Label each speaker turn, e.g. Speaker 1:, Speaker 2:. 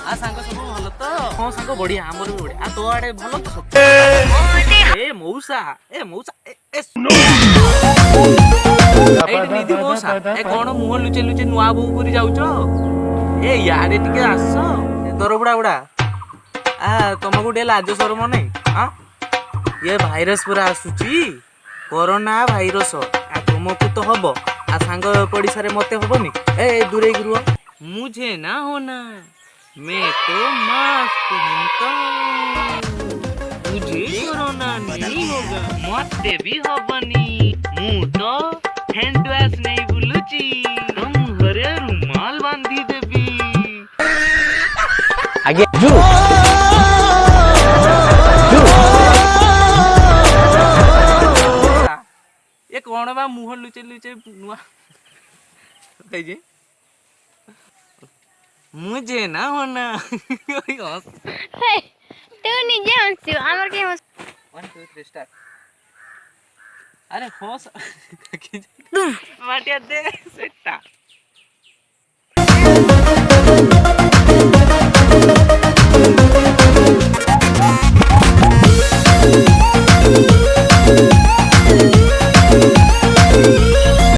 Speaker 1: आ सांग सब भल तो हां सांग बढ़िया हमर भी बढ़िया आ तो आड़े भल तो सब ए मौसा एठी निधि मौसा ए कोन मुह लुचे लुचे नुआ बहू करी जाउछो ए यारे टिके आस दरबुड़ा बुड़ा आ तुमको डे लाज शरम नहीं हां ये भाइरस पूरा आसुची कोरोना भाइरस आ तुमको तो हबो आ सांग पड़िसा रे मते हबनी ए दूरे गुरु मुझे ना होना मैं तो मास्क पहनता मुझे कोरोना नहीं होगा मते भी हबनी मु तो हैंड वॉश नहीं बुलुची तुम हरे रुमाल बांधी देबी आगे जू ये कौन बा मुंह लुचे लुचे नुआ कहिजे मुझे ना होना
Speaker 2: हे तू निजे हंसू हमर के हंस
Speaker 1: 1 2 3 स्टार्ट अरे हंस माटिया दे सेटा